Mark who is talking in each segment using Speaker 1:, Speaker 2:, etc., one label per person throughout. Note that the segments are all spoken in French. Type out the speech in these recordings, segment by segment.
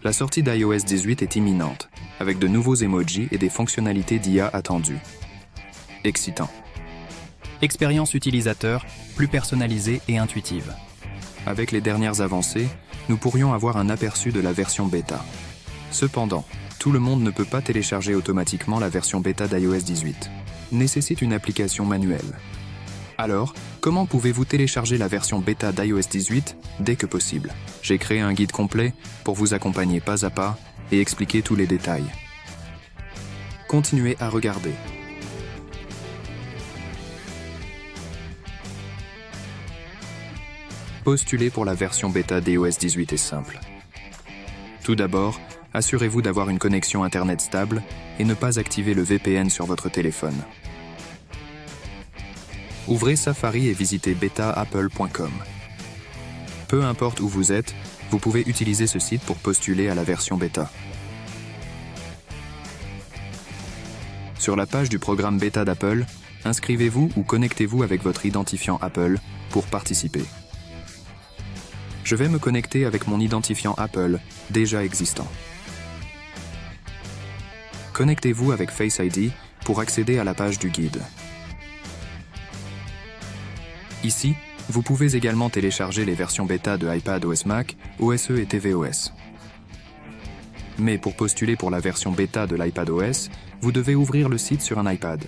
Speaker 1: La sortie d'iOS 18 est imminente, avec de nouveaux emojis et des fonctionnalités d'IA attendues. Excitant.
Speaker 2: Expérience utilisateur plus personnalisée et intuitive.
Speaker 1: Avec les dernières avancées, nous pourrions avoir un aperçu de la version bêta. Cependant, tout le monde ne peut pas télécharger automatiquement la version bêta d'iOS 18. Nécessite une application manuelle. Alors, comment pouvez-vous télécharger la version bêta d'iOS 18 dès que possible? J'ai créé un guide complet pour vous accompagner pas à pas et expliquer tous les détails. Continuez à regarder. Postuler pour la version bêta d'iOS 18 est simple. Tout d'abord, assurez-vous d'avoir une connexion Internet stable et ne pas activer le VPN sur votre téléphone. Ouvrez Safari et visitez betaapple.com. Peu importe où vous êtes, vous pouvez utiliser ce site pour postuler à la version bêta. Sur la page du programme bêta d'Apple, inscrivez-vous ou connectez-vous avec votre identifiant Apple pour participer. Je vais me connecter avec mon identifiant Apple déjà existant. Connectez-vous avec Face ID pour accéder à la page du guide. Ici, vous pouvez également télécharger les versions bêta de iPadOS Mac, OSE et tvOS. Mais pour postuler pour la version bêta de l'iPadOS, vous devez ouvrir le site sur un iPad.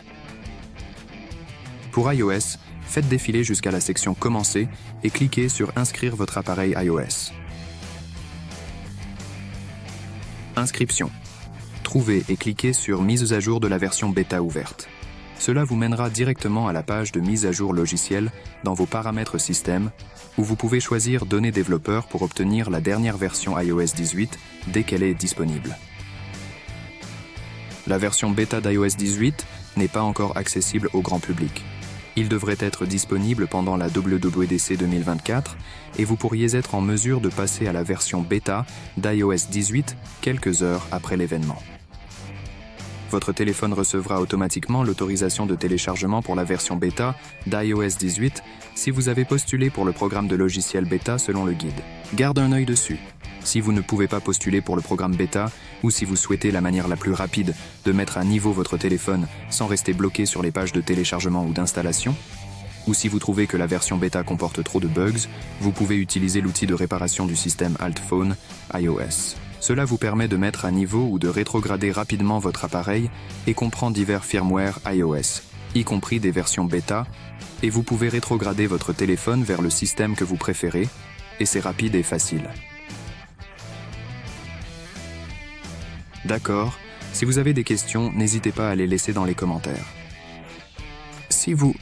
Speaker 1: Pour iOS, faites défiler jusqu'à la section Commencer et cliquez sur Inscrire votre appareil iOS. Inscription. Trouvez et cliquez sur Mise à jour de la version bêta ouverte. Cela vous mènera directement à la page de mise à jour logiciel dans vos paramètres système, où vous pouvez choisir Données développeurs pour obtenir la dernière version iOS 18 dès qu'elle est disponible. La version bêta d'iOS 18 n'est pas encore accessible au grand public. Il devrait être disponible pendant la WWDC 2024 et vous pourriez être en mesure de passer à la version bêta d'iOS 18 quelques heures après l'événement. Votre téléphone recevra automatiquement l'autorisation de téléchargement pour la version bêta d'iOS 18 si vous avez postulé pour le programme de logiciel bêta selon le guide. Garde un œil dessus. Si vous ne pouvez pas postuler pour le programme bêta ou si vous souhaitez la manière la plus rapide de mettre à niveau votre téléphone sans rester bloqué sur les pages de téléchargement ou d'installation, ou si vous trouvez que la version bêta comporte trop de bugs, vous pouvez utiliser l'outil de réparation du système Altphone iOS. Cela vous permet de mettre à niveau ou de rétrograder rapidement votre appareil et comprend divers firmware iOS, y compris des versions bêta, et vous pouvez rétrograder votre téléphone vers le système que vous préférez, et c'est rapide et facile. D'accord, si vous avez des questions, n'hésitez pas à les laisser dans les commentaires. Si vous